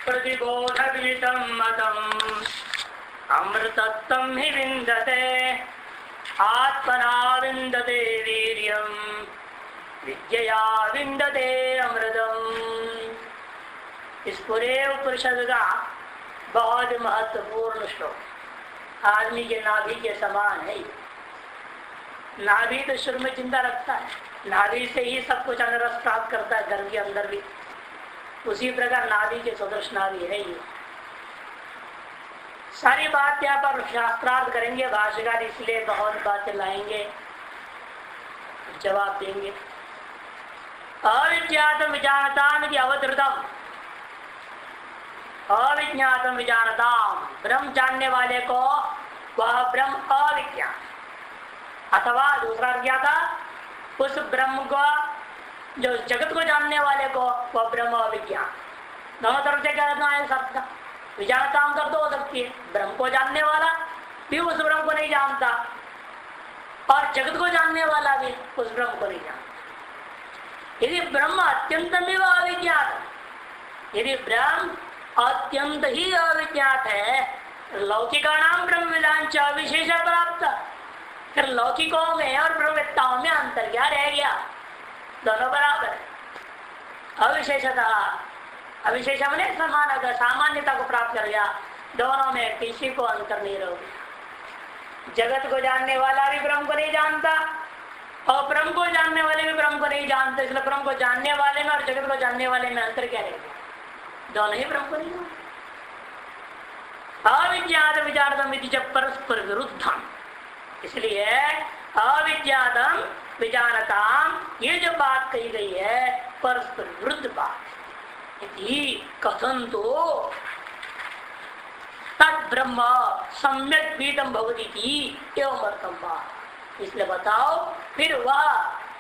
प्रतिबोधविदितं मतम् अमृतत्वं हि विन्दते आत्मना विन्दते वीर्यं विद्यया विन्दते अमृतम्। इस पूरे उपनिषद का बहुत महत्वपूर्ण श्लोक आदमी के नाभि के समान है। नाभि तो शुरू में जिंदा रखता है, नाभि से ही सब कुछ रस प्राप्त करता है, घर के अंदर भी उसी प्रकार नाभि के सदृश नाभि है ये। सारी बात यहाँ पर शास्त्रार्थ करेंगे भाष्यकार, इसलिए बहुत बातें लाएंगे, जवाब देंगे। अविज्ञातम विजानताम यदि अवतृतम, अविज्ञातम विजानताम, ब्रह्म जानने वाले को वह ब्रह्म अविज्ञात, अथवा दूसरा क्या था, उस ब्रह्म को जो जगत को जानने वाले को वह ब्रह्म अविज्ञान। दोनों तरफ से क्या करना है शब्द, विजानताम कर तो हो सकती है, ब्रह्म को जानने वाला भी उस ब्रह्म को नहीं जानता और जगत को जानने वाला भी उस ब्रह्म को नहीं जानता। यदि ब्रह्म अत्यंत अविज्ञात, यदि ब्रह्म अत्यंत ही अविज्ञात है, लौकिकानाम ब्रह्म विदांच अविशेष प्राप्त, फिर लौकिकों में और ब्रह्मवेत्ताओं में अंतर क्या रह गया, दोनों बराबर है। अविशेषता, अविशेष ने समान अगर सामान्यता को प्राप्त कर गया, दोनों में किसी को अंतर नहीं रह गया। जगत को जानने वाला भी ब्रह्म को नहीं जानता और ब्रह्म को जानने वाले भी ब्रह्म को नहीं जानते, इसलिए ब्रह्म को जानने वाले में और जगत को जानने वाले में अंतर क्या रह गया, दोनों ही ब्रह्म को नहीं जानते। अविज्ञात विचारतम जब परस्पर विरुद्धम, इसलिए अविज्ञातम विजानताम ये जो बात कही गई है परस्पर विरुद्ध बात कथन तो तद ब्रह्म सम्यक बीतम भवती एवं अर्थम बात। इसलिए बताओ फिर वह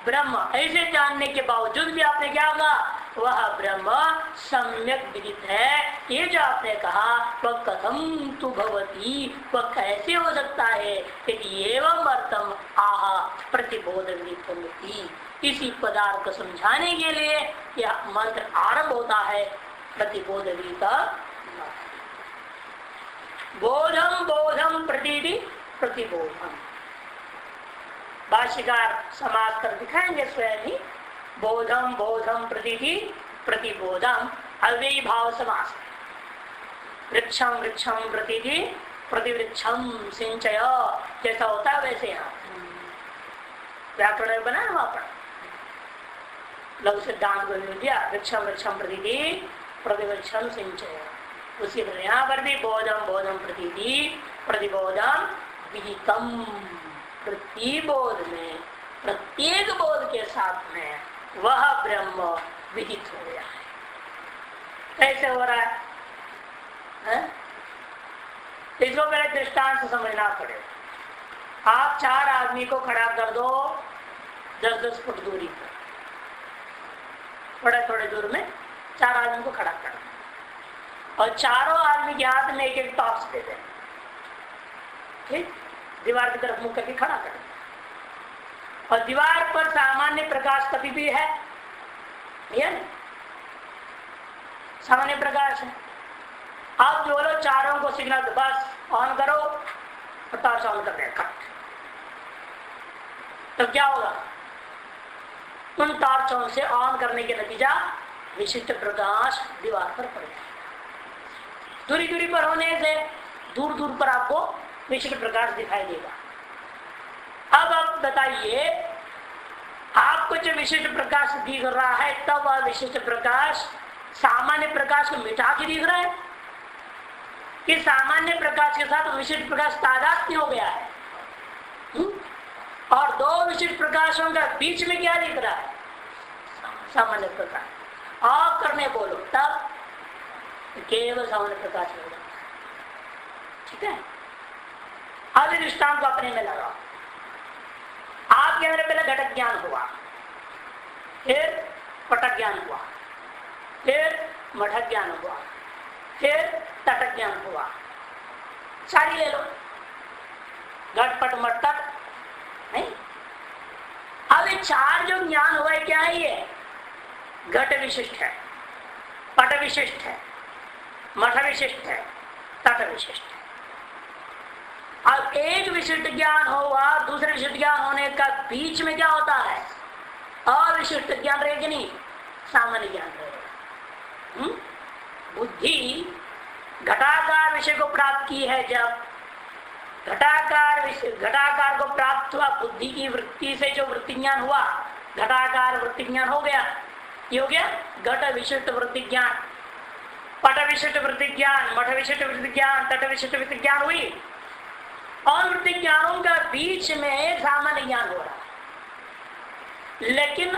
ब्रह्म ऐसे जानने के बावजूद भी आपने क्या होगा, वह ब्रह्म सम्यक विदित है, ये जो आपने कहा वह कथम तु भवती, वह कैसे हो सकता है, एवं अर्थम आह प्रतिबोध विदितमिति। इसी पदार्थ को समझाने के लिए यह मंत्र आरंभ होता है प्रतिबोध विदित। बोधम बोधम प्रतीति प्रतिबोधम, भाष्यकार समाज कर दिखाएंगे स्वयं ही। बोधम बोधम प्रतीति प्रतिबोधम अव्ययी भाव समास, वृक्षम वृक्षम प्रतीति प्रतिवृक्षम सिंचय, जैसा होता है वैसे यहाँ व्याकरण में बना वहां पर लघु सिद्धांत को दिया, वृक्षम वृक्षम प्रतीति प्रतिवृक्षम सिंचय। उसी तरह यहाँ पर भी बोधम बोधम प्रतीति प्रतिबोधम विदितम, प्रतिबोध में प्रत्येक बोध के साथ में वह ब्रह्म विदित हो गया है। कैसे हो रहा है? इसको पहले दृष्टांत से समझना पड़ेगा। आप चार आदमी को खड़ा कर दो 10-10 फुट दूरी पर, थोड़े थोड़े दूर में चार आदमी को खड़ा कर दो और चारों आदमी के हाथ में एक एक टॉर्च दे दें, ठीक, दीवार की तरफ मुख करके खड़ा कर, और दीवार पर सामान्य प्रकाश कभी भी है, सामान्य प्रकाश है। आप बोलो चारों को सिग्नल बस ऑन करो और टॉर्च ऑन कर दें, तो क्या होगा, उन टॉर्चों से ऑन करने के नतीजा विशिष्ट प्रकाश दीवार पर पड़ जाए। दूरी दूरी पर होने से दूर दूर पर आपको विशिष्ट प्रकाश दिखाई देगा। अब आप बताइए, आपको जो विशिष्ट प्रकाश दिख रहा है, तब वह विशिष्ट प्रकाश सामान्य प्रकाश को मिटा के दिख रहा है कि सामान्य प्रकाश के साथ विशिष्ट प्रकाश तादात्म्य हो गया है? और दो विशिष्ट प्रकाशों का बीच में क्या दिख रहा है? सामान्य प्रकाश। ऑफ करने बोलो तब केवल सामान्य प्रकाश हो जाता है, ठीक है। अब दृष्टांत को अपने में लगाओ। आपके अंदर पहले घटक ज्ञान हुआ, फिर पटक ज्ञान हुआ, फिर मठक ज्ञान हुआ, फिर तटक ज्ञान हुआ, सारी ले लो, घट पट मटक नहीं। अब ये चार जो ज्ञान हुआ है, क्या है ये? घट विशिष्ट है, पट विशिष्ट है, मठ विशिष्ट है, तट विशिष्ट है। अब एक विशिष्ट ज्ञान होगा, दूसरे विशिष्ट ज्ञान होने का बीच में क्या होता है? अविशिष्ट ज्ञान रहेगी नहीं, सामान्य ज्ञान रहेगा। बुद्धि घटाकार विषय को प्राप्त की है, जब घटाकार को प्राप्त हुआ, बुद्धि की वृत्ति से जो वृत्ति ज्ञान हुआ, घटाकार वृत्ति ज्ञान हो गया। ये हो गया घट विशिष्ट वृत्ति ज्ञान, पट विशिष्ट वृत्ति ज्ञान, मठ विशिष्ट वृत्ति ज्ञान, तट विशिष्ट वृत्ति ज्ञान हुई। और वृत्ति ज्ञानों का बीच में सामान्य ज्ञान हो रहा है। लेकिन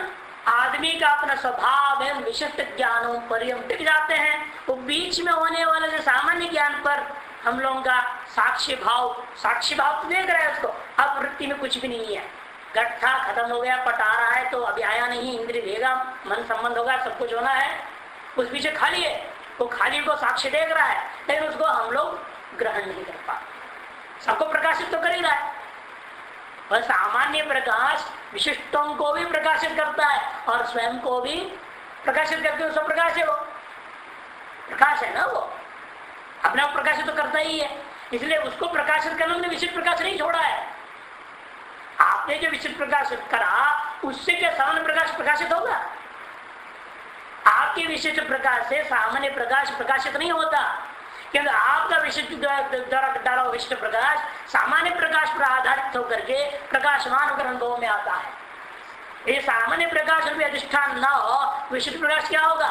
आदमी का अपना स्वभाव है, विशिष्ट ज्ञानों पर हम टिक जाते हैं। वो बीच में होने वाले जो सामान्य ज्ञान पर हम लोगों का साक्षी भाव तो देख रहे हैं उसको। अब वृत्ति में कुछ भी नहीं है, घट था खत्म हो गया, पट आ रहा है तो अभी आया नहीं, इंद्रिय देगा, मन संबंध होगा, सब कुछ होना है, उस पीछे खाली है। वो खाली को साक्षी देख रहा है, लेकिन उसको हम लोग ग्रहण नहीं कर पाते। सबको प्रकाशित तो कर ही रहा है, और सामान्य प्रकाश विशिष्टों को भी प्रकाशित करता है और स्वयं को भी प्रकाशित करके उसका प्रकाश है, वो प्रकाश है ना, वो अपने आप प्रकाशित तो करता ही है। इसलिए उसको प्रकाशित करने में विशिष्ट प्रकाश नहीं छोड़ा है। आपने जो विशिष्ट प्रकाशित करा उससे क्या सामान्य प्रकाश प्रकाशित होगा? आपके विशिष्ट प्रकाश से सामान्य प्रकाश प्रकाशित नहीं होता, क्योंकि आपका विशिष्ट द्वारा डाला विशिष्ट प्रकाश सामान्य प्रकाश पर आधारित होकर के प्रकाशमान होकर अनुभव में आता है। ये सामान्य प्रकाश में अधिष्ठान न हो, विशिष्ट प्रकाश क्या होगा?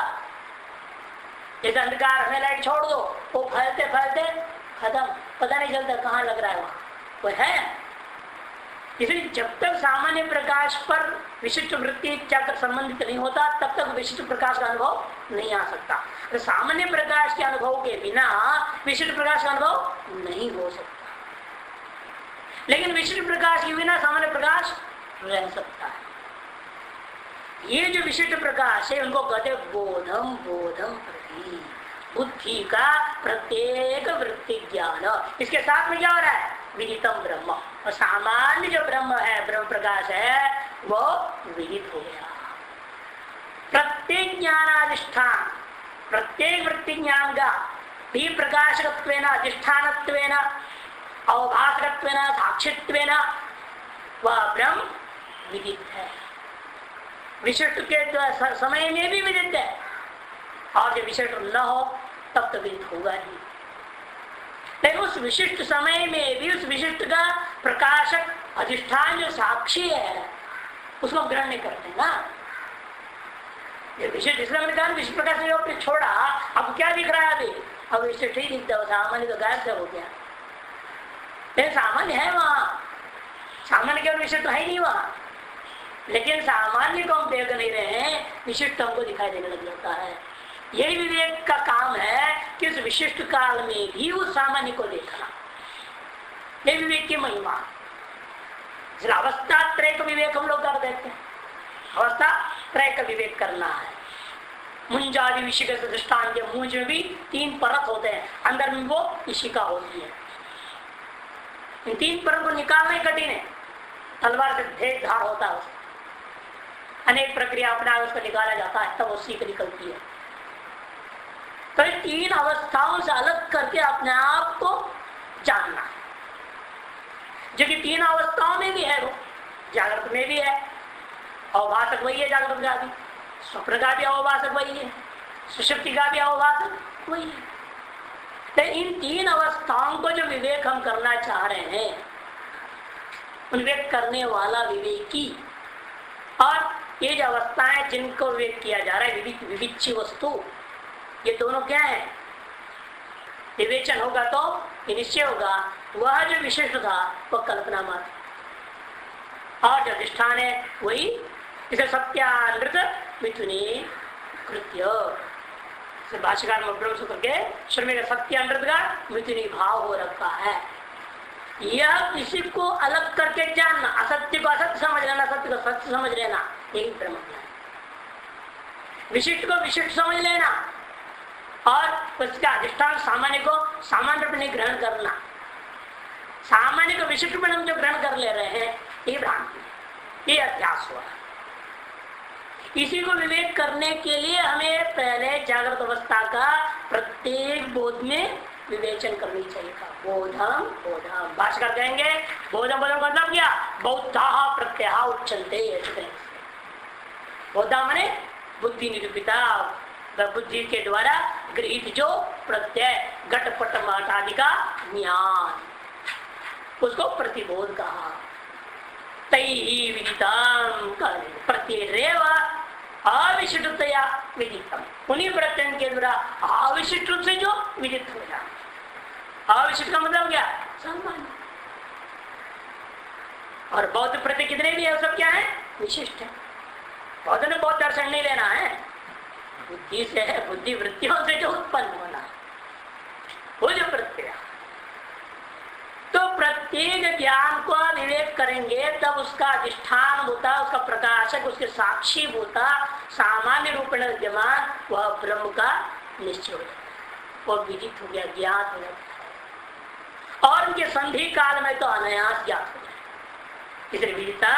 जैसे अंधकार में लाइट छोड़ दो, वो फैलते फैलते खत्म, पता नहीं चलता कहाँ लग रहा है वहां, वो है। इसलिए जब तक सामान्य प्रकाश पर विशिष्ट वृत्ति जाकर संबंधित नहीं होता, तब तक विशिष्ट प्रकाश का अनुभव नहीं आ सकता। तो सामान्य प्रकाश के अनुभव के बिना विशिष्ट प्रकाश का अनुभव नहीं हो सकता, लेकिन विशिष्ट प्रकाश के बिना सामान्य प्रकाश रह सकता है। ये जो विशिष्ट प्रकाश है उनको कहते बोधम बोधम प्रति, बुद्धि का प्रत्येक वृत्ति ज्ञान। इसके साथ में क्या हो रहा है? विदितम ब्रह्म, और सामान्य जो ब्रह्म है, ब्रह्म प्रकाश है, वो विदित हो गया। प्रत्येक ज्ञानाधिष्ठान, प्रत्येक वृत्ति ज्ञान का भी प्रकाशकत्वेन, अधिष्ठानत्वेन, अवभासकत्वेन, साक्षित्वेन वह ब्रह्म विदित है। विशिष्ट के समय में भी विदित है, और जब विशिष्ट न हो तब तो विदित होगा ही। लेकिन उस विशिष्ट समय में भी उस विशिष्ट का प्रकाशक अधिष्ठान जो साक्षी है उसको ग्रहण नहीं करते ना। ये विशिष्ट इसलिए मैंने कहा विशिष्ट प्रकाश ने छोड़ा, अब क्या दिख रहा है? अभी अब विशिष्ट ही दिखता है, सामान्य तो गायब हो गया। लेकिन सामान्य है वहां, सामान्य केवल विशिष्ट है नहीं वहां, लेकिन सामान्य को हम देख नहीं रहे हैं, विशिष्ट हमको दिखाई देने लग जाता है। यही विवेक का काम है कि उस विशिष्ट काल में भी उस सामान्य को देखना, ये विवेक की महिमा। अवस्था त्रय का विवेक हम लोग कर देते हैं, अवस्था त्रय का विवेक करना है। मुंजादि विषय के दृष्टान के मुंज में भी 3 परत होते हैं, अंदर में वो इशिका होती है। इन 3 परत को निकालना ही कठिन है, तलवार से ढेर धार होता है, अनेक प्रक्रिया अपना उसको निकाला जाता है, तब वो सीख निकलती है। तो 3 अवस्थाओं से अलग करके अपने आप को जानना है, जो कि 3 अवस्थाओं में भी है। वो जागृत में भी है, अवभाषक वही है, जागृत का भी, स्वप्न का भी अवभाषक वही है, सुषुप्ति का भी अवभाषक वही है। तो इन 3 अवस्थाओं को जो विवेक हम करना चाह रहे हैं, उन विवेक करने वाला विवेकी, और ये जो अवस्थाएं जिनको विवेक किया जा रहा है, विविच्य वस्तु, ये दोनों क्या है? विवेचन होगा तो ये निश्चय होगा, वह जो विशिष्ट था वह कल्पना मात्र, और जो अधिष्ठान है वही इसे सत्यानृत मिथुनी कृत्य। भाष्यकार में सूत्र के श्रम का सत्यानृत का मिथुनी भाव हो रखा है। यह किसी को अलग करके जानना, असत्य को असत्य समझ लेना, सत्य को सत्य समझ लेना, यही ब्रह्म ज्ञान। विशिष्ट को विशिष्ट समझ लेना और उसका अधिष्ठान सामान्य को सामान्य रूप में ग्रहण करना, सामान्य को विशिष्ट में हम जो ग्रहण कर ले रहे हैं, ये भ्रांति, ये अध्यास हुआ। इसी को विवेक करने के लिए हमें पहले जागृत अवस्था का प्रत्येक प्रतिबोध में विवेचन करनी चाहिए। बोधम बोधम भाषा कहेंगे बोधम बोधम का मतलब क्या? बौद्धा प्रत्यय उच्चन्ते। बौद्धा माने बुद्धि निरूपिता, बुद्धि के द्वारा गृहित जो प्रत्यय घटपट मठ आदि का ज्ञान, उसको प्रतिबोध कहा। तैहि विदितम प्रत्यय अविशिष्टतया विदितम, उन्हीं प्रत्यय के द्वारा अविशिष्ट रूप से जो विदित हो जाए। अविशिष्ट का मतलब क्या? सामान्य। और बौद्ध प्रत्यय कितने भी है सब क्या है? विशिष्ट है। बौद्ध ने बहुत दर्शन नहीं लेना है, बुद्धि से है, बुद्धि वृत्तियों से जो उत्पन्न होना वो जो प्रत्यय। तो प्रत्येक ज्ञान को विवेक करेंगे तब उसका अधिष्ठान होता, उसका प्रकाशक, उसके साक्षी होता, सामान्य रूप में विद्यमान वह ब्रह्म का निश्चय हो जाता, वो विदित हो गया, ज्ञात हो जाता, और उनके संधि काल में तो अनायास ज्ञात हो जाए। इसलिए विदिता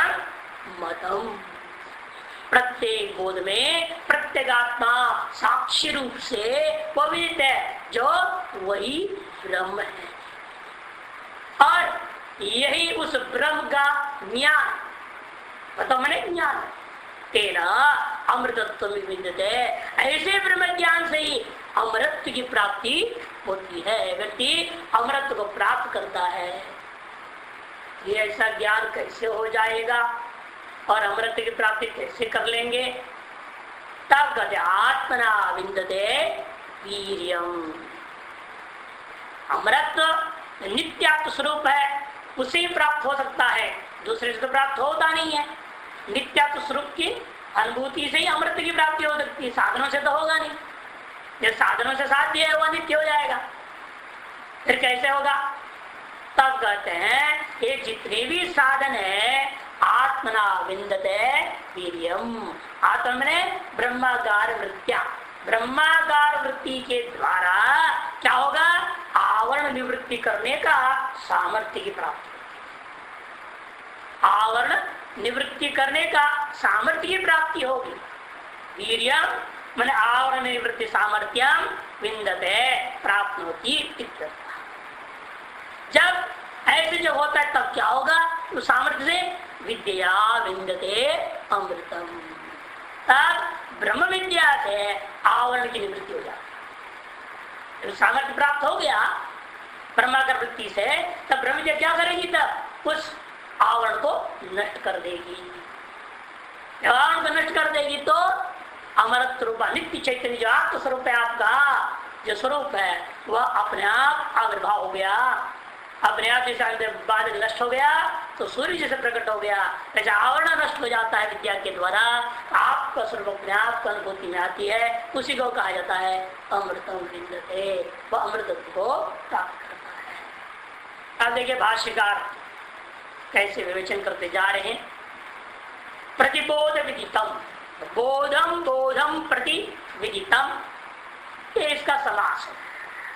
मतम, प्रत्येक बोध में प्रत्येगात्मा साक्षी रूप से वो विदित है जो वही ब्रह्म है, और यही उस ब्रह्म का ज्ञान, मतलब मैंने ज्ञान तेना अमृतत्व में विद्यते। ऐसे ब्रह्म ज्ञान से ही अमृत की प्राप्ति होती है, व्यक्ति अमृत को प्राप्त करता है। ये ऐसा ज्ञान कैसे हो जाएगा और अमृत की प्राप्ति कैसे कर लेंगे? तब कहते आत्मना विंदते वीर्यम। अमृत नित्यात्म स्वरूप है, उसे ही प्राप्त हो सकता है, दूसरे से तो प्राप्त होता नहीं है। नित्यात्म स्वरूप की अनुभूति से ही अमृत की प्राप्ति हो सकती है, साधनों से तो होगा नहीं। जो साधनों से साध्य है वह नित्य हो जाएगा, फिर कैसे होगा? तब कहते हैं ये जितने भी साधन है आत्मना विंदते वीर्यम। आत्मा में ब्रह्मागार वृत्तियां, ब्रह्मागार वृत्ति के द्वारा क्या होगा? आवरण निवृत्ति करने का सामर्थ्य की प्राप्ति, आवरण निवृत्ति करने का सामर्थ्य की प्राप्ति होगी। वीर्यम मैंने आवरण निवृत्ति सामर्थ्यम विंदते प्राप्त होती। जब ऐसे जो होता है तब क्या होगा? उस सामर्थ्य से विद्या विंदते अमृतम, तब ब्रह्म विद्या से आवरण की निवृत्ति हो जाती। सामर्थ्य प्राप्त हो गया ब्रह्माकार वृत्ति से, तब ब्रह्म विद्या क्या करेगी? तब उस आवरण को नष्ट कर देगी। जब आवरण को नष्ट कर देगी तो अमृत रूप नित्य चैतन्य जो आत्म स्वरूप है, आपका जो स्वरूप है वह अपने आप आविर्भाव हो गया, अपने आप जैसे बादल नष्ट हो गया तो सूर्य जैसे प्रकट हो गया, ऐसा आवरण नष्ट हो जाता है विद्या के द्वारा। आपका स्वरूप अपने आप को अनुभूति में आती है, उसी को कहा जाता है अमृतम विंदते, वह अमृत को प्राप्त करता है। अब देखिए भाष्यकार कैसे विवेचन करते जा रहे हैं। प्रतिबोध विदितम, बोधम बोधम प्रति विदितम, ये इसका समास है।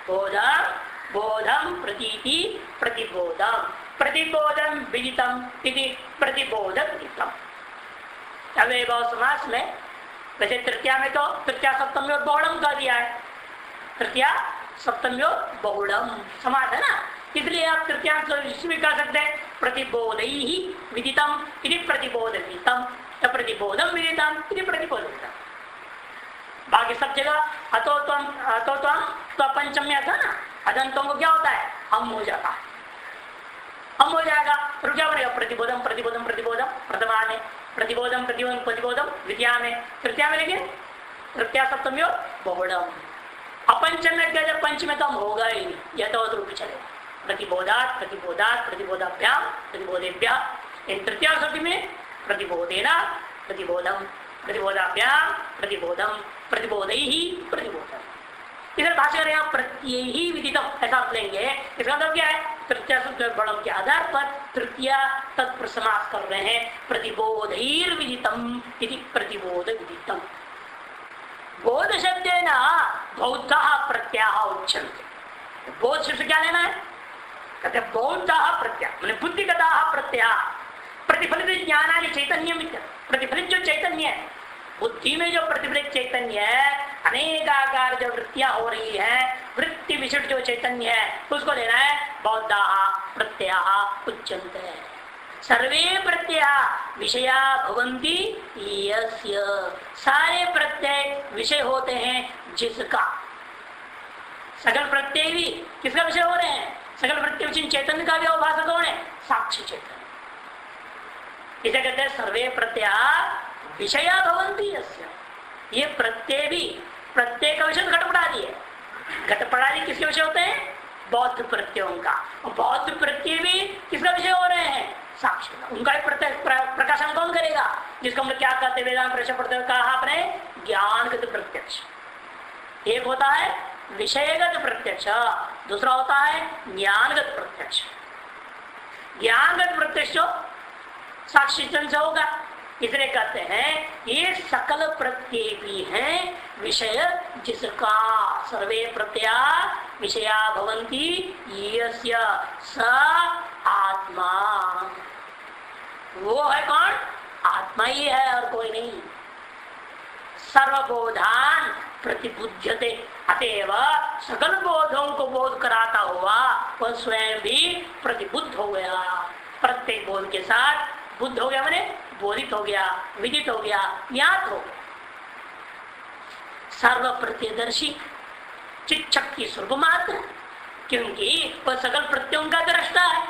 बोधम बोधम प्रतीति प्रतिबोधम, प्रतिबोधम विदितम इति प्रतिबोधक विदितम। अब ये बहुत समास में वैसे तृतीया में तो तृतीया सप्तमी और बहुड़म कर दिया है, तृतीया सप्तमी और बहुड़म समास है ना, इसलिए आप तृतीयांश भी कह सकते हैं प्रतिबोध ही विदितम इति प्रतिबोध विदितम, प्रतिबोधम विदितम इति प्रतिबोध विदितम। बाकी सब जगह अतो तो पंचम्य था ना, अदंतों को क्या होता है? हम हो जाता है, हम हो जाएगा। फिर क्या बनेगा? प्रतिबोधम प्रतिबोधम प्रतिबोधम प्रथमा में, प्रतिबोधम प्रतिबोधम प्रतिबोधम द्वितीया में, तृतीया में, लेकिन तृतीया सप्तमी और बहुड़म। अपंचम्य क्या? जब पंच में तो हम होगा ही नहीं, यह तो रूप चलेगा। प्रतिबोधात प्रतिबोधात प्रतिबोधाभ्याम प्रतिबोधेभ्या, इन तृतीया सप्तमी में प्रतिबोधेना प्रतिबोधम प्रतिबोधाभ्याम प्रतिबोधम प्रतिबोधैहि प्रतिबोधम। इधर भाषा यहाँ प्रत्यय ही विदितम ऐसा आप लेंगे, इसका मतलब क्या है? तृतीया बड़म के आधार पर तृतीया तत्पर समास कर रहे हैं। प्रतिबोधैर विदितम इति प्रतिबोध विदितम। बोध शब्द न बौद्ध प्रत्याह उच्चन्ते। बोध शब्द क्या लेना है? कहते बौद्ध प्रत्याह मैंने बुद्धिगता प्रत्याह, प्रतिफलित ज्ञानानि चैतन्य, प्रतिफलित जो चैतन्य है बुद्धि में, जो प्रतिफलित चैतन्य है, अनेक आकार जो वृत्तियां हो रही है, वृत्ति विशिष्ट जो चैतन्य है उसको लेना है। बौद्धा प्रत्यय उच्यन्ते सर्वे प्रत्यय विषया भवन्ति यस्य, सारे प्रत्यय विषय होते हैं जिसका। सकल प्रत्यय भी किसका विषय हो रहे हैं? सकल प्रत्यय चैतन्य का भी अवभाषक कौन है? साक्षी चैतन्य। इसे कहते हैं सर्वे प्रत्यय विषया भवन्ति यस्य। ये प्रत्यय भी, प्रत्यय का विषय घटपटादि है। घटपटादि किसके विषय होते हैं? बौद्ध प्रत्ययों का। और बौद्ध प्रत्यय भी किसका विषय हो रहे हैं? साक्षी का। उनका प्रकाशन कौन करेगा? जिसको हम लोग क्या कहते हैं वेदांत प्रश्न पढ़ते हुए कहा आपने, ज्ञानगत प्रत्यक्ष। एक होता है विषयगत प्रत्यक्ष, दूसरा होता है ज्ञानगत प्रत्यक्ष। ज्ञानगत प्रत्यक्ष साक्षी से होगा, इसलिए कहते हैं ये सकल प्रत्यय भी हैं विषय जिसका। सर्वे प्रत्यय विषया भवन्ति यस्य स आत्मा। वो है कौन? आत्मा ही है और कोई नहीं। सर्वबोधान प्रतिबुध्यते, अतएव सकल बोधों को बोध कराता हुआ वह स्वयं भी प्रतिबुद्ध हो गया। प्रत्येक बोध के साथ बुद्ध हो गया, मैंने बोधित हो गया, विदित हो गया, ज्ञात हो गया। सर्व प्रत्यदर्शी चित शक्ति स्वरूप मात्र, क्योंकि वह सकल प्रत्ययों का दृष्टा है,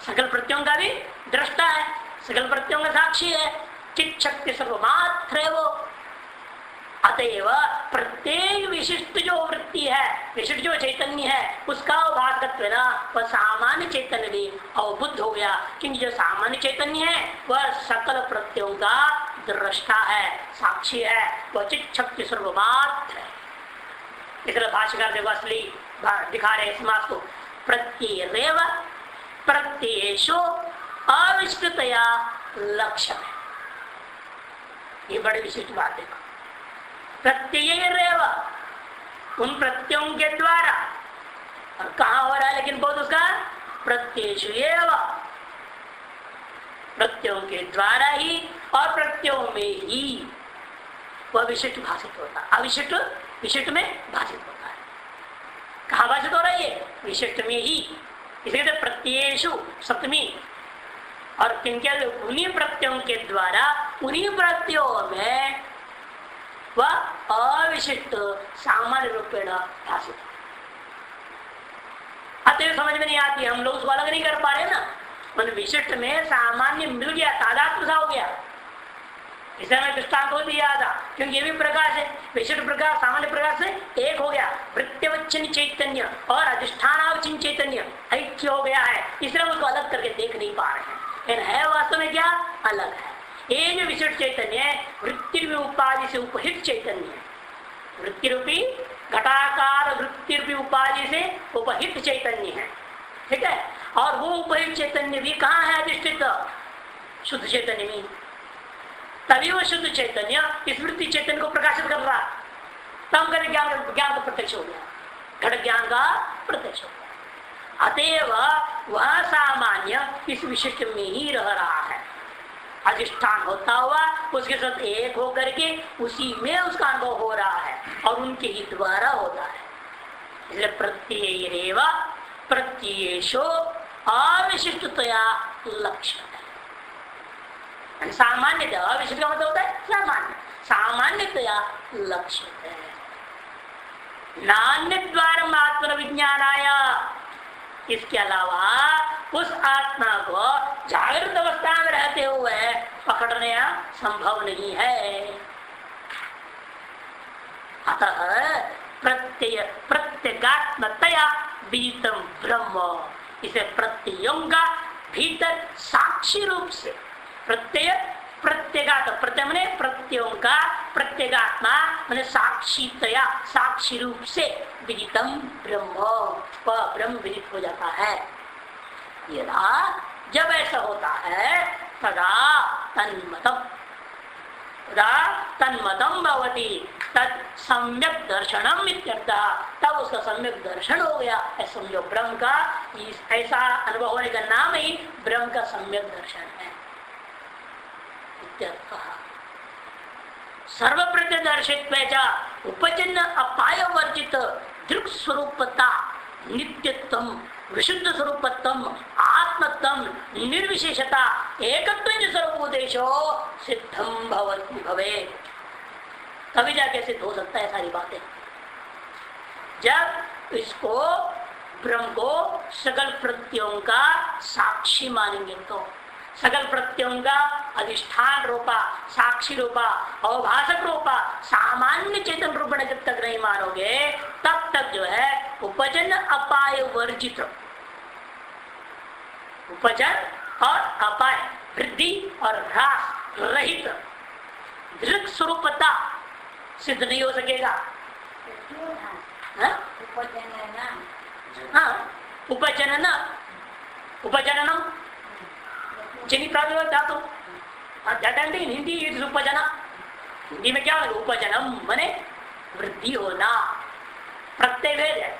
सकल प्रत्ययों का भी दृष्टा है, सकल प्रत्ययों का साक्षी है, चित शक्ति स्वरूप मात्र है वो। अतएव प्रत्येक विशिष्ट जो वृत्ति है, विशिष्ट जो चैतन्य है, उसका अवभासकत्व ना वह सामान्य चैतन्य भी अवबुद्ध हो गया। क्योंकि जो सामान्य चैतन्य है वह सकल प्रत्ययों का दृष्टा है, साक्षी है, वह चित्त शक्ति स्वरूप मात्र है। इसलिए भाष्यकार देखो असली दिखा रहे समास को, प्रत्येरेव प्रत्ययेषु अविष्टतया लक्ष्य है। ये बड़ी विशिष्ट बात है। प्रत्यय उन प्रत्ययों के द्वारा, और कहा हो रहा है लेकिन बहुत उसका प्रत्ययेषु एव, प्रत्ययों के द्वारा ही और प्रत्ययों में ही वह विशिष्ट भाषित होता है। अविशिष्ट विशिष्ट में भाषित होता है। कहा भाषित हो रहा है? ये विशिष्ट में ही। इसलिए प्रत्ययेषु सप्तमी, और किनके उन्हीं प्रत्ययों के द्वारा उन्हीं प्रत्ययों में वह अविशिष्ट सामान्य रूपेण भाषित। अतः समझ में नहीं आती, हम लोग उसको अलग नहीं कर पा रहे ना। मन विशिष्ट में सामान्य मिल गया, तादात्म्य सा हो गया। इसे मैं दृष्टांत हो दिया था, क्योंकि ये भी प्रकाश है, विशिष्ट प्रकाश सामान्य प्रकाश से एक हो गया। वृत्तिवच्छिन्न चैतन्य और अधिष्ठानावच्छिन्न चैतन्य ऐक्य हो गया है, इसलिए उसको अलग करके देख नहीं पा रहे हैं। लेकिन है वास्तव में क्या? अलग है। ये जो विशिष्ट चैतन्य है वृत्ति रूपी उपाधि से उपहित चैतन्य है। वृत्ति रूपी घटाकार वृत्ति रूपी उपाधि से उपहित चैतन्य है, ठीक है। और वो उपहित चैतन्य भी कहाँ है अधिष्ठित? शुद्ध चैतन्य में। तभी वो शुद्ध चैतन्य इस वृत्ति चैतन्य को प्रकाशित कर रहा, तब कर ज्ञान का प्रत्यक्ष हो गया, घट ज्ञान का प्रत्यक्ष हो गया। अतएव वह सामान्य इस विशिष्ट में ही रह रहा है, अधिष्ठान होता हुआ उसके साथ एक होकर के उसी में उसका अनुभव हो रहा है और उनके ही द्वारा होता है। इसलिए प्रत्ययेव प्रत्ययेषु अविशिष्टतया लक्ष्य है। सामान्यतया, अविशिष्ट का मतलब होता है सामान्य, सामान्यतया लक्ष्य है। नान्य द्वारा आत्म विज्ञानाय, इसके अलावा उस आत्मा को जागृत अवस्था में रहते हुए पकड़ने संभव नहीं है। अतः प्रत्यय प्रत्यगात्मतया बीतम ब्रह्म, इसे प्रत्ययों का भीतर साक्षी रूप से, प्रत्यय प्रत्यगात, प्रत्यय मने प्रत्ययों का, प्रत्यगात्मा मने साक्षीतया साक्षी रूप से विदितम ब्रह्म, वह ब्रह्म विदित हो जाता है। यदा जब ऐसा होता है तदा तन्मतम, तदा तन्मतम भवति, तद सम्यक दर्शनम इत्यर्थः, तब उसका सम्यक दर्शन हो गया। ऐसा समझो, ब्रह्म का ऐसा अनुभव होने का नाम ही ब्रह्म का सम्यक दर्शन है। सर्व प्रत्यदर्शित्व उपचिन्न अपाय वर्जित दृक् स्वरूपता, नित्यत्व, विशुद्ध स्वरूपत्व, आत्मत्व, निर्विशेषता, एकत्व सर्वोदेशो सिद्धम भवे। तभी जाके सिद्ध हो सकता है सारी बातें। जब इसको ब्रह्म को सकल प्रत्ययों का साक्षी मानेंगे तो, सकल प्रत्ययों का अधिष्ठान रूपा, साक्षी रूपा, अवभाषक रूपा, सामान्य चेतन रूप में जब तक नहीं मानोगे तब तक जो है उपजन अपाय वर्जित, उपजन और अपाय, वृद्धि और ह्रास रहित दृक् स्वरूपता सिद्ध नहीं हो सकेगा। उपजनन, उपजननम चिन्ह प्राप्त धातु हिंदी उपजना, हिंदी में क्या होगा? उपजनम माने वृद्धि होना, प्रत्यय भेद है।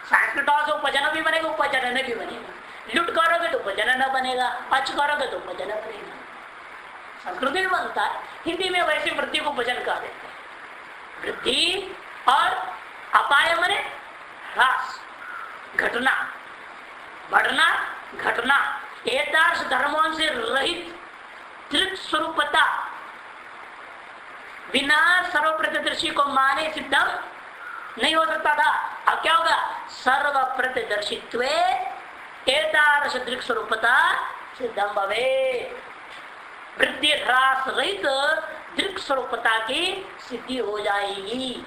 संस्कृत से उपजन भी बनेगा, उपजनन भी बनेगा। लुट करोगे तो उपजनन बनेगा, अच करोगे तो उपजन बनेगा। संस्कृत में बनता है, हिंदी में वैसे वृद्धि को उपजन कहा देते हैं। वृद्धि और अपाय माने ह्रास, घटना, बढ़ना, घटना, एतादृश धर्मों से रहित दृक् स्वरूपता बिना सर्व प्रतिदर्शी को माने सिद्धम नहीं हो सकता था। अब क्या होगा? सर्व प्रतिदर्शित्व एतादृश दृक् स्वरूपता सिद्धम भवे। वृद्धि ह्रास रहित दृक् स्वरूपता की सिद्धि हो जाएगी।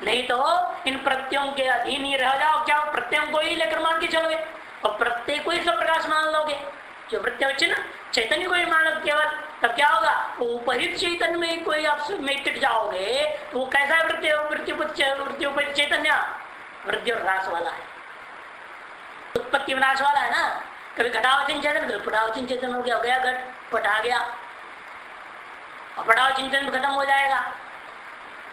नहीं तो इन प्रत्ययों के अधीन ही रह जाओ। क्या प्रत्ययों को ही लेकर मान के चलोगे और प्रत्यय को ही सब प्रकाश मान लोगे, जो प्रत्यय चैतन्य को ही मान लो केवल, तब क्या होगा? उपहित चैतन्य में कोई आप में टिक जाओगे तो वो कैसा वृत्ति वृत्ति चैतन्य वृद्धि और ह्रास वाला है, उत्पत्ति विनाश वाला है ना। कभी घटावचन चेतन, कभी पटावचन चेतन हो गया घट पटा गया और पटावचन चेतन खत्म हो जाएगा,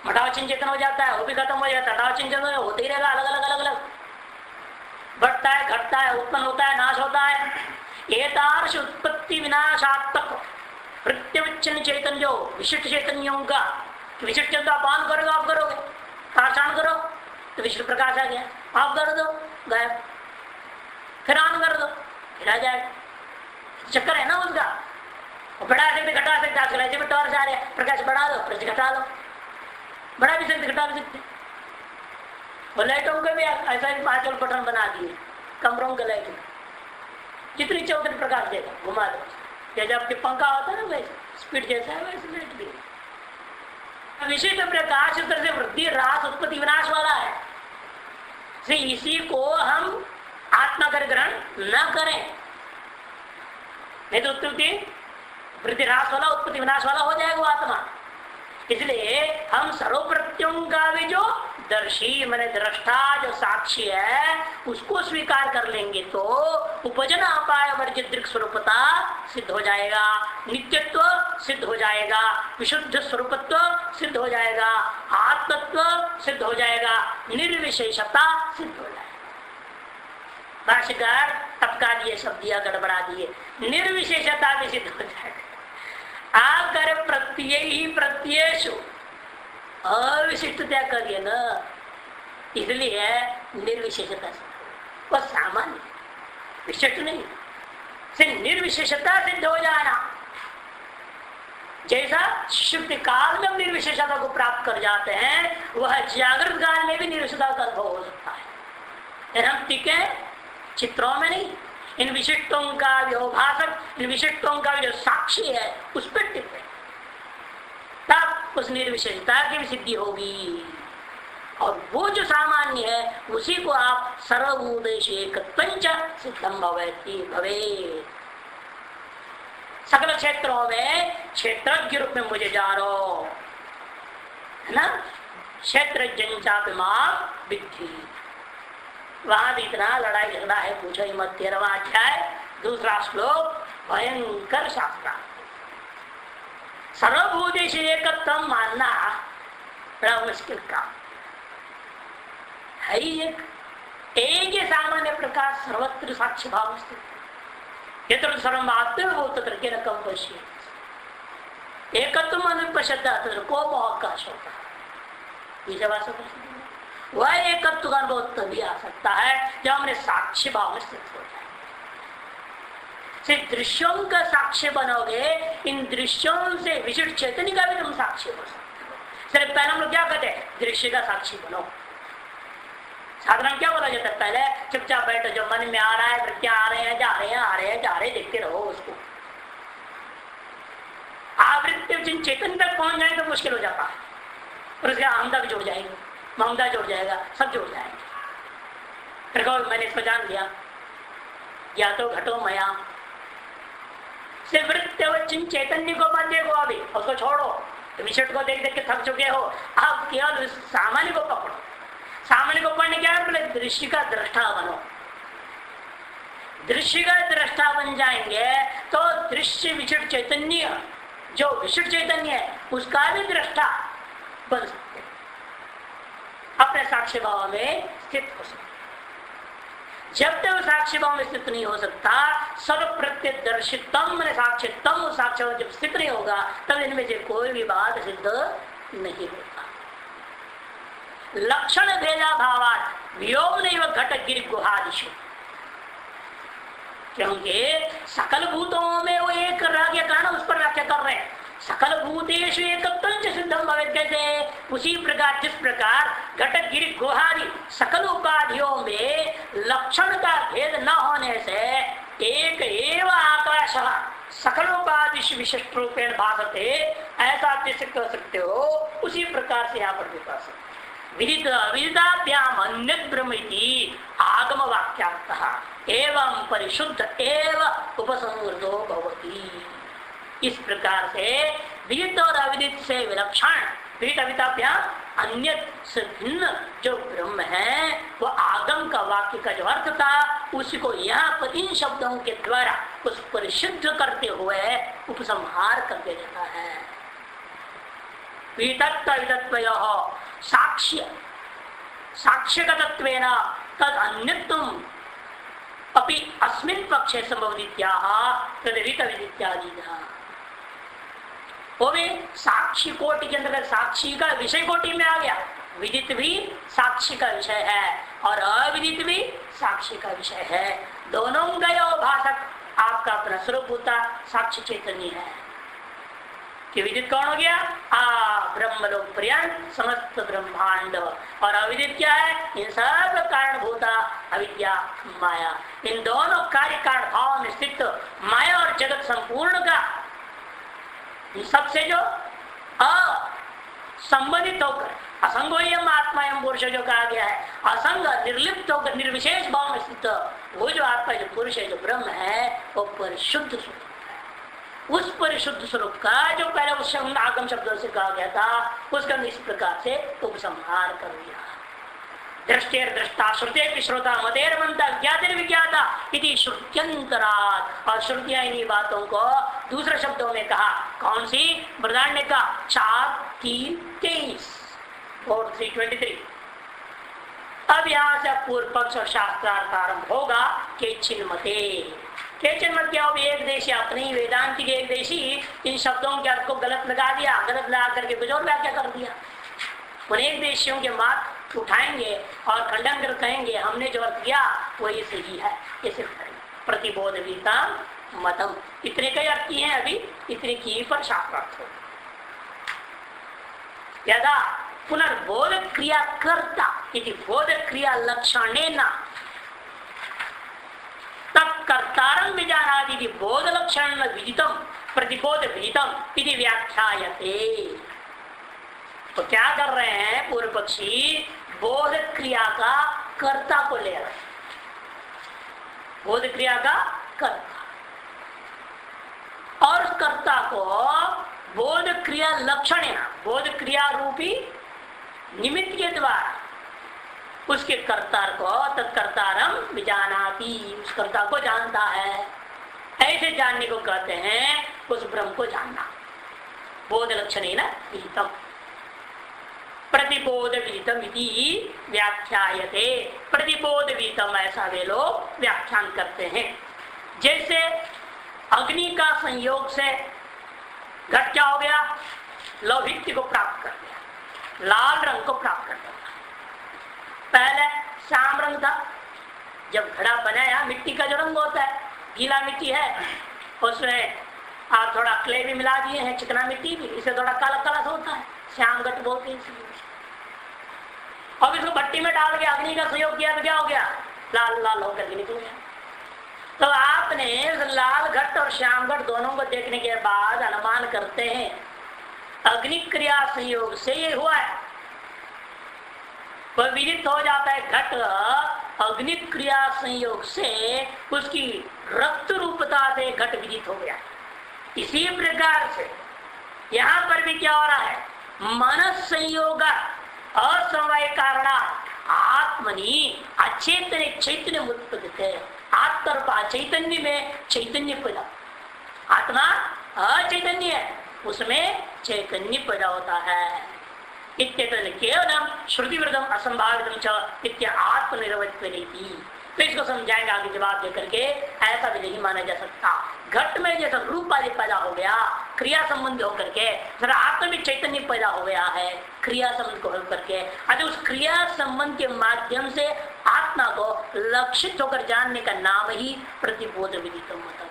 मठावचन चेतन हो जाता है, वो भी खत्म हो जाता है, तटावचन चेतन होते ही रहेगा, अलग अलग अलग अलग बढ़ता है, घटता है, उत्पन्न होता है, नाश होता है। एतादृश उत्पत्ति विनाशात्मक प्रत्युच्चन चेतन जो विशिष्ट चैतन्यों का, विशिष्ट चेतन आप ऑन करोगे, आप करोगे आसान करो तो विशिष्ट प्रकाश आ गया, आप कर दो गायब, फिर ऑन कर दो फिर आ जाएगा। चक्कर है ना उसका। बढ़ा सकते घटा सकते, आजकल ऐसे में टॉर्च आ रहे हैं, प्रकाश बढ़ा दो फिर घटा लो, बढ़ा भी सकते घटा भी सकते। और लाइटों के भी ऐसा ही आजकल बटन बना दिए कमरों के लाइट में, जितनी चाहे उतनी प्रकाश देगा, घुमा दो। जैसे आपके पंखा होता है ना वैसे स्पीड जैसा है वैसे लाइट भी विशिष्ट प्रकाश इस तरह से वृद्धि ह्रास उत्पत्ति विनाश वाला है। इसी को हम आत्मा कर ग्रहण न करें, नहीं तो उत्पत्ति वृद्धि ह्रास वाला उत्पत्ति विनाश वाला हो जाएगा वो आत्मा। इसलिए हम सर्वप्रत्ययों का भी जो दर्शी माने दृष्टा जो साक्षी है उसको स्वीकार कर लेंगे तो उपजन अपाय वर्जित दृक् स्वरूपता सिद्ध हो जाएगा, नित्यत्व सिद्ध हो जाएगा, विशुद्ध स्वरूपत्व सिद्ध हो जाएगा, आत्मत्व सिद्ध हो जाएगा, निर्विशेषता सिद्ध हो जाएगा। भाष्यकार टपका दिए, शब्द दिया, गड़बड़ा दिए, निर्विशेषता भी सिद्ध हो जाएगा। आकर प्रत्यय ही प्रत्ययेषु अविशिष्टता करिए न, इसलिए निर्विशेषता वो सामान्य विशिष्ट नहीं से निर्विशेषता सिद्ध हो जाना। जैसा शुद्ध काल में हम निर्विशेषता को प्राप्त कर जाते हैं वह जागृत काल में भी निर्विशेषता का अनुभव हो सकता है। हम टिके चित्रों में नहीं, इन विशिष्टों का व्यवभाषक, इन विशिष्टों का जो साक्षी है उस पर टिके, तब उस निर्विशेषता की भी सिद्धि होगी। और वो जो सामान्य है उसी को आप सर्वभूतेषु एकत्वञ्च सिद्धं भवे। सकल क्षेत्रों में क्षेत्रज्ञ रूप में मुझे जानो, है ना। क्षेत्रज्ञं चापि मां विद्धि। वहां भी इतना लड़ाई झगड़ा है, पूछो ही मत। 13वां अध्याय 2रा श्लोक, भयंकर शास्त्र। सर्वभूतेषु एकत्व मानना बड़ा मुश्किल काम है। एक ही सामान्य प्रकार सर्वत्र साक्ष्य भाव स्थित यत्र सर्वमात्मभूत तत्र न कम पश्य एकत्व अनुपश्यता तत्र को अवकाश होता है। वह एकत्व का अनुभव तभी आ सकता है जब हमने साक्षी भाव में स्थित हो जाए। सिर्फ दृश्यों का साक्षी बनोगे, इन दृश्यों से विशिष्ट चैतन्य का भी तुम साक्षी हो सकते हो। सिर्फ पहले हम लोग क्या कहते हैं, दृश्य का साक्षी बनो। साधारण क्या बोला जाता है, पहले चुपचाप बैठो, जो मन में आ रहा है, वृत्तियां आ रहे हैं, जा रहे हैं, आ रहे हैं, जा रहे हैं, देखते रहो उसको। आवृत्ति जिन चेतन तक पहुंच जाए तो मुश्किल हो जाता है, और उसके अहमता भी जुड़ जाएंगे, ममता जुड़ जाएगा, सब जुड़ जाएंगे। फिर कहो मैंने इसको जान लिया, या तो घटो मया से वृत्ति व चिन चैतन्य को मत देखो, अभी उसको छोड़ो, विशिष्ट को देख देख के थक चुके हो, आप केवल सामान्य को पकड़ो। सामान्य को पढ़ने क्या बोले, दृश्य का दृष्टा बनो। दृश्य का दृष्टा बन जाएंगे तो दृश्य विशिष्ट चैतन्य, जो विशिष्ट चैतन्य है उसका भी दृष्टा बन सकते, अपने साक्षी भाव में स्थित हो सकते। जब तक साक्षी भाव में स्थित नहीं हो सकता, सर्व प्रत्यदर्शितम साक्षितम साक्ष्य जब स्थित नहीं होगा, तब इनमें से कोई भी बात सिद्ध नहीं होगा। लक्षण भेदा भावात व्योम नहीं व घट गिर गुहादिशु, क्योंकि सकल भूतों में वो एक रह गया कारण उस पर व्याख्या कर रहे हैं। सकल भूतेषु एकत्वं सिद्धम भवेत्, कैसे, उसी प्रकार जिस प्रकार घट गिरि गुहादि सकल उपाधियों में लक्षण का भेद न होने से एक एव आकाश सकल उपाधि विशिष्ट रूपेण भासते, ऐसा आप जैसे कह सकते हो, उसी प्रकार से यहाँ पर भी कह सकते। विदिताभ्याम अन्य ब्रह्म इति आगम वाक्यार्थः एवं परिशुद्ध एव उपसंहृतो भवति। इस प्रकार से विदित और अविदित से विलक्षण, विदित अविदिताभ्याम अन्य से भिन्न जो ब्रह्म है, वो आगम का वाक्य का जो अर्थ था उसी को यहाँ पर इन शब्दों के द्वारा उस परिशुद्ध करते हुए उपसंहार कर देता है। विदितत्व साक्ष्य साक्ष्यगतत्वेन तद अन्यत्वम् अपि अस्मिन् पक्षे संभवतीत्याह तद्विदित विदित्यादिना। वो भी साक्षी कोटि के अंतर्गत साक्षी का विषय कोटि में आ गया। विदित भी साक्षी का विषय है और अविदित भी साक्षी का विषय है। दोनों का भाषक आपका अपना स्वरूप होता साक्षी चैतन्य है। कि विदित कौन हो गया, ब्रह्मलोक पर्यंत समस्त ब्रह्मांड, और अविदित क्या है, इन सब कारण भूता अविद्या माया, इन दोनों कार्य कारण भाव में स्थित माया और जगत संपूर्ण का सबसे जो असंबंधित होकर असंगोयम आत्मा एवं पुरुष जो कहा गया है, असंग निर्लिप्त होकर निर्विशेष भाव में स्थित वो जो आत्मा जो पुरुष है, जो ब्रह्म है, वो परिशुद्ध स्वरूप है। उस परिशुद्ध स्वरूप का जो पहले उस आगम शब्दों से कहा गया था, उसका इस प्रकार से उपसंहार कर दिया। दृष्टेर दृष्टा श्रुते श्रोता मतेर मंता ज्ञातिर विज्ञाता इति श्रुत्यंतरात्, और श्रुतियां इन्हीं बातों को दूसरे शब्दों में कहा। कौन सी, बृहदारण्य का 4:3-23 और 3:23। अब यहाँ से पूर्व पक्ष और शास्त्रार्थ आरंभ होगा। केचिन मते, केचिन मत क्या हो, एक देशी अपने ही वेदांति के एक देशी इन शब्दों के अर्थ को गलत लगा दिया, गलत लगा करके कुछ और व्याख्या कर दिया। अनेक देशियों के बात उठाएंगे और खंडन कर कहेंगे हमने जो अर्थ किया वही सही है, ऐसे प्रतिबोध गीता मतम, इतने कई अर्थ किए हैं, अभी इतने की पर शास्त्रार्थ हो। यदा पुनर्बोध क्रिया कर्ता यदि बोध क्रिया लक्षणेन तत्कर्तारं विजानाति बोध लक्षण विदितम प्रतिबोध विदितम इति व्याख्यायते। तो क्या कर रहे हैं पूर्व पक्षी, बोध क्रिया का कर्ता को ले रहे हैं, बोध क्रिया का कर्ता, और उस कर्ता को बोध क्रिया लक्षण, बोध क्रिया रूपी निमित्त के द्वारा उसके कर्ता को तत्कर्तारम विजानाति, उस कर्ता को जानता है। ऐसे जानने को कहते हैं उस ब्रह्म को जानना। बोध लक्षणेन विदितम प्रतिबोध विदितम इति व्याख्यायते। प्रतिबोध विदितम ऐसा वे लोग व्याख्यान करते हैं। जैसे अग्नि का संयोग से घट क्या हो गया, लौहित्य को प्राप्त कर दिया, लाल रंग को प्राप्त कर दिया। पहले श्याम रंग था। जब घड़ा बनाया, मिट्टी का जो रंग होता है, गीला मिट्टी है, उसमें आप थोड़ा क्ले भी मिला दिए हैं, चिकना मिट्टी भी, इसे थोड़ा काला काला सा होता है, श्याम घट बोलते हैं। अब इसको भट्टी में डाल के अग्नि का सहयोग किया तो क्या हो गया? लाल लाल होकर के निकल गया। तो आपने लाल घट और श्याम घट दोनों को देखने के बाद अनुमान करते हैं अग्नि क्रिया संयोग से ये हुआ है। वह विदित हो जाता है घट अग्नि क्रिया संयोग से, उसकी रक्त रूपता से घट विदित हो गया। इसी प्रकार से यहां पर भी क्या हो रहा है? मन संयोग असमवाय कारण आत्मनि अचेतन चैतन्य उत्पत्ति, आत्मा चैतन्य में चैतन्य पैदा, आत्मा अचैतन्य है, उसमें चैतन्य पैदा होता है। केवलम श्रुतिवृतम असंभावित आत्मनिर्वत्व नहीं। तो इसको समझाएंगे आगे जवाब देकर के, ऐसा भी नहीं माना जा सकता। घट में जैसा रूप आदि पैदा हो गया क्रिया संबंध होकर के, जरा आत्मा में चैतन्य पैदा हो गया है क्रिया संबंध को होकर के, अतः उस क्रिया संबंध के माध्यम से आत्मा को लक्षित होकर जानने का नाम ही प्रतिबोध विदित होता है।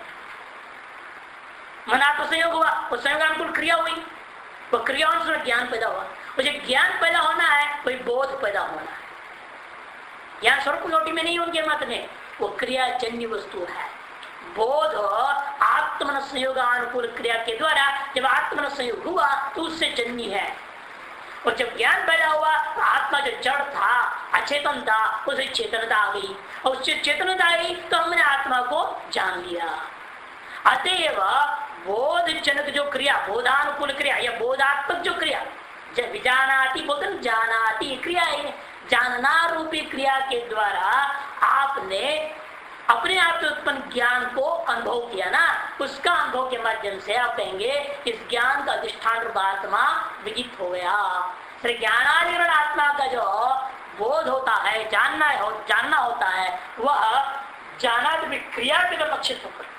मन आत्मा संयोग हुआ, उस संयोग अनुकूल क्रिया हुई, वो क्रियाओं से ज्ञान पैदा हुआ। मुझे ज्ञान पैदा होना है, कोई बोध पैदा होना है। ज्ञान स्वरूप लोटी में नहीं, उनके मत में वो क्रियाजन्य वस्तु है। बोध आत्मन संयोग अनुकूल क्रिया के द्वारा जब आत्मन संयोग हुआ तो उससे जन्य है। और जब ज्ञान पैदा हुआ तो आत्मा जो जड़ था, अचेतन था, उसे चेतनता आ गई, और उससे चेतनता आई तो हमने आत्मा को जान लिया। अतएव बोध जनक जो क्रिया, बोधानुकूल क्रिया या बोधात्मक जो क्रिया, जब विजानाति बोधन जानाति क्रिया है, जानना रूपी क्रिया के द्वारा आपने अपने आप से उत्पन्न ज्ञान को अनुभव किया ना, उसका अनुभव के माध्यम से आप कहेंगे इस ज्ञान का अधिष्ठान रूप आत्मा विदित हो गया। ज्ञानाधिकरण आत्मा का जो बोध होता है, जानना होता है, वह जानादि क्रिया के लक्षित होता है।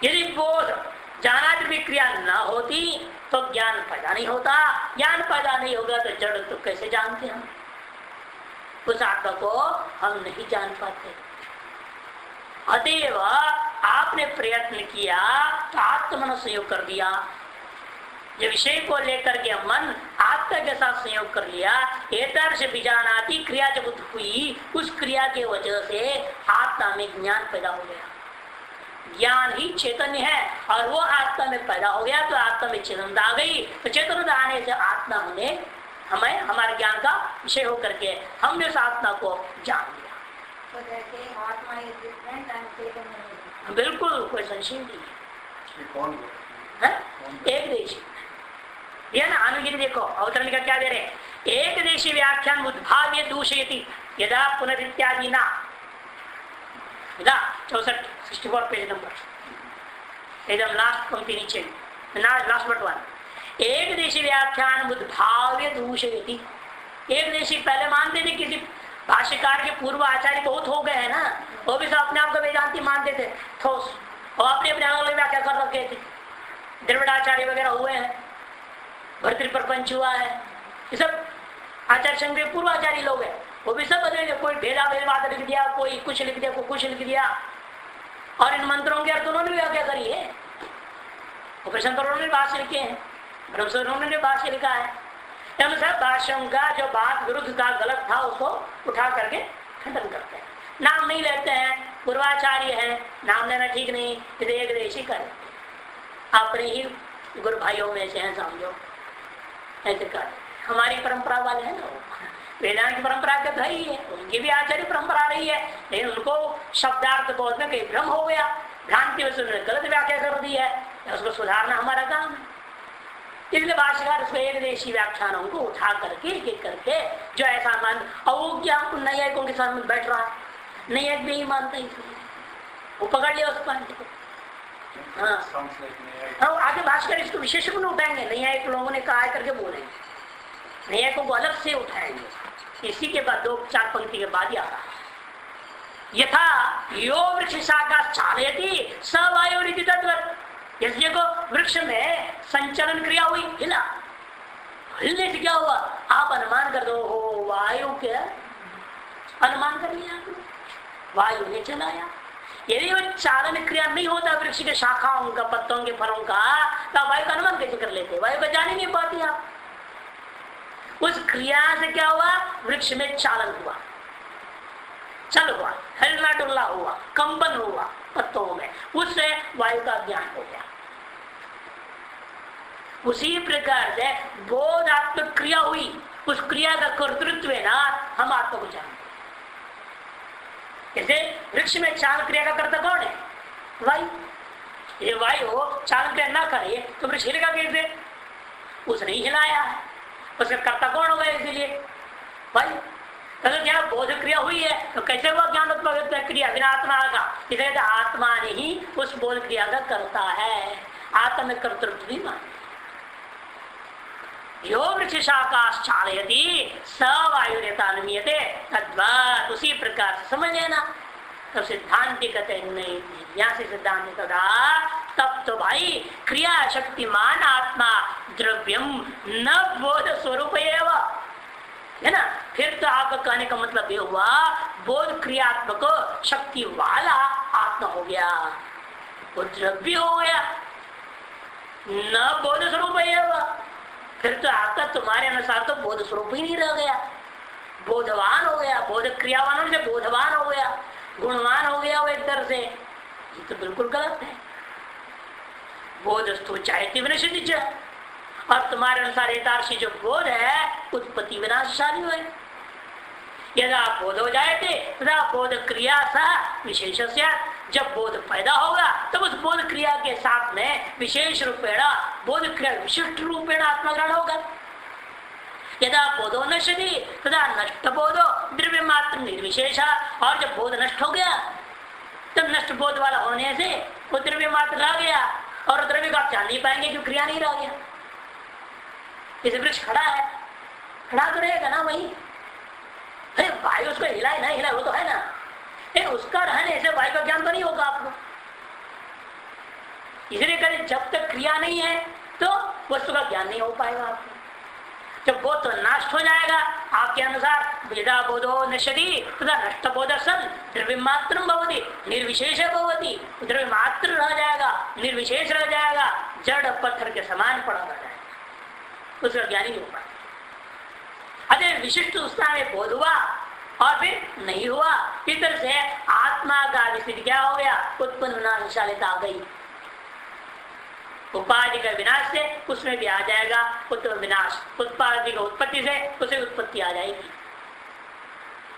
यदि बोध जानादि क्रिया न होती तो ज्ञान पैदा नहीं होता, ज्ञान पैदा नहीं होगा तो जड़ तो कैसे जानते हम? उस आत्मा को हम नहीं जान पाते। अतएव आपने प्रयत्न किया तो आत्मन संयोग कर दिया, जो विषय को लेकर के मन आत्मा के साथ संयोग कर लिया। एतर्ष बीजानाति क्रिया जब हुई, उस क्रिया के वजह से आत्मा में ज्ञान पैदा हो गया। ज्ञान ही चैतन्य है और वो आत्मा में पैदा हो गया तो आत्मा में चेतनता आ गई। तो चेतनता आने से आत्मा हमें हमारे ज्ञान का विषय होकर के हमने उस आत्मा को जान लिया। बिल्कुल कोई संशय नहीं है। एक देशी यह ना अनुगिरी देखो अवतरण का क्या दे रहे हैं? एक देशी व्याख्यान उद्भाव्य दूषयति यदा पुनरित्यादि ना, 64 पेज नंबर एकदम लास्ट पंक्ति नीचे लास्ट बट वन। एक देशी व्याख्यान उद्भाव्य दूषयति। एक देशी पहले मानते थे, किसी भाष्यकार के पूर्व आचार्य बहुत हो गए हैं ना, वो भी सब अपने आप को वेदांती मानते थे ठोस, और अपने अपने अलग व्याख्या कर रखे थे। द्रविड़ाचार्य वगैरह हुए हैं, भर्तृ प्रपंच हुआ है, ये सब आचार्य संघ के पूर्व आचार्य लोग हैं, वो भी सब बदलेंगे। कोई भेदा भेदवाद लिख दिया, कोई कुछ लिख दिया, कोई कुछ लिख दिया, और इन मंत्रों के अर्थ उन्होंने व्याख्या करी है। उपनिषदों ने भाष्य लिखे हैं, ब्रह्मसूत्रों ने भाष्य लिखा है। हम सब भाष्यों का जो बात विरुद्ध था, गलत था, उसको उठा करके खंडन करते हैं। नाम नहीं लेते हैं, पूर्वाचार्य है, नाम लेना ठीक नहीं, एक देशी करे, अपने ही गुरु भाइयों में से हैं समझो, ऐसे कर। हमारी परंपरा वाले हैं ना, वेदांत की परंपरा के भाई है, उनकी भी आचार्य परंपरा रही है, लेकिन उनको शब्दार्थ बोलने कहीं भ्रम हो गया, भ्रांति उन्होंने गलत व्याख्या कर दी है, उसको सुधारना हमारा काम है। इसलिए भाष्यकार उसको एक देशी व्याख्यानों को उठा करके एक एक करके जो ऐसा मान, और वो क्या न्यायिकों के सामने बैठ रहा है, न्यायिक भी नहीं मानते, वो पकड़ लिया उस पॉइंट को। हाँ, आगे भाष्यकार इसको विशेष रूप में उठाएंगे, न्यायिक लोगों ने कहा करके बोलेंगे, न्यायिकों को अलग से उठाएंगे। इसी के बाद 2-4 पंक्ति के बाद ही आ रहा है, यथा यो वृक्ष शाखा चालयति स वायु रीति तद्वत्। जैसे को वृक्ष में संचलन क्रिया हुई, हिला, हिलने से क्या हुआ? आप अनुमान कर दो, हो वायु के अनुमान कर लिया, वायु ने चलाया। यदि वो चालन क्रिया नहीं होता वृक्ष के शाखाओं का, पत्तों के, फलों का, तो वायु का अनुमान कैसे कर लेते? वायु का जान ही नहीं पाती आप। उस क्रिया से क्या हुआ? वृक्ष में चालन हुआ, चल हुआ, हिलना डुलना हुआ, कंपन हुआ पत्तों में, उससे वायु का ज्ञान हो गया। उसी प्रकार से बोधात्मक क्रिया हुई, उस क्रिया का कर्तृत्व है ना, हम आत्मा को जानते। जैसे वृक्ष में चाल क्रिया का कर्ता कौन है? वायु। ये वायु चाल क्रिया ना करे तो वृक्ष हिलेगा कैसे? उसने ही हिलाया है, उसका कर्ता कौन होगा? इसीलिए वायु। तो क्या बोध क्रिया हुई है तो कैसे हुआ ज्ञान उत्पन्न क्रिया? बिना आत्मा का, इसलिए आत्मा ने ही उस बोध क्रिया का करता है। आत्मा में कर्तृत्व भी मान यो वृक्ष शाखाश चालयति स वायुरेतानुमीयते तद्वत्, उसी प्रकार से समझ लेना। तो सिद्धांति कहते नहीं, यहाँ से सिद्धांत कहा तब तो भाई क्रिया शक्तिमान आत्मा द्रव्यम न बोध स्वरूप है ना। फिर तो आपका कहने का मतलब ये हुआ बोध क्रियात्मक शक्ति वाला आत्मा हो गया, वो द्रव्य हो गया, न बोध स्वरूप। फिर तो आपका तुम्हारे अनुसार तो बोध स्वरूप ही नहीं रह गया, बोधवान हो गया, बोध क्रियावान से बोधवान हो गया, गुणवान हो गया वो एक तरह से। ये तो बिल्कुल गलत है। बोधस्तु चाहती विनश्यति, और तुम्हारे अनुसार एतार्शी जो बोध है उत्पत्ति विनाशशाली हुए। यदि आप बोध हो जाए थे तथा बोध क्रिया सा विशेष, जब बोध पैदा होगा तब उस बोध क्रिया के साथ में विशेष रूपेण बोध क्रिया विशिष्ट रूपेण आत्मग्रहण होगा। यदा बोधो नश्यति तथा नष्ट बोधो द्रव्य मात्र निर्विशेष, और जब बोध नष्ट हो गया तब नष्ट बोध वाला होने से वो द्रव्य मात्र रह गया, और द्रव्य को आप जान नहीं पाएंगे क्योंकि क्रिया नहीं रह गया। जैसे वृक्ष खड़ा है, खड़ा तो रहेगा ना वही, वायु उसको हिलाए ना हिलाए वो तो है ना, उसका रहने से वायु का ज्ञान तो नहीं होगा आपको। इसलिए करें जब तक क्रिया नहीं है तो वस्तु का ज्ञान नहीं हो पाएगा आपको। जब बोध तो नष्ट हो जाएगा आपके अनुसार, यदा बोधो नश्यति तदा नष्ट बोध सन द्रव्य मात्र भवति निर्विशेष भवति, द्रव्य मात्र रह जाएगा, निर्विशेष रह जाएगा, जड़ पत्थर के समान पड़ा रह जाएगा, उसका ज्ञान ही नहीं हो पाएगा। अरे विशिष्ट उसका में बोध हुआ और फिर नहीं हुआ, इस तरह से आत्मा का विस्थिति क्या हो गया? उत्पन्न विनाशशालिता आ गई। उपाधि का विनाश से उसमें भी आ जाएगा उत्पन्न विनाश, उत्पादि का उत्पत्ति से उसे उत्पत्ति आ जाएगी।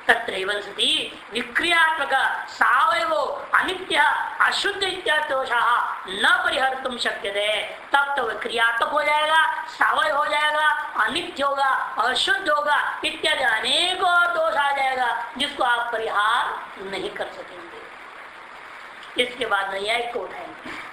तत्रैव सति विक्रियात्मक सावयवो अनित्य अशुद्ध इत्यादोषः न परिहर्तुं शक्यते, तब तो वह क्रियात्मक हो जाएगा, सावय हो जाएगा, अनित्य होगा, अशुद्ध होगा, इत्यादि अनेक और दोष आ जाएगा जिसको आप परिहार नहीं कर सकेंगे। इसके बाद नैयायिक को उठाएंगे।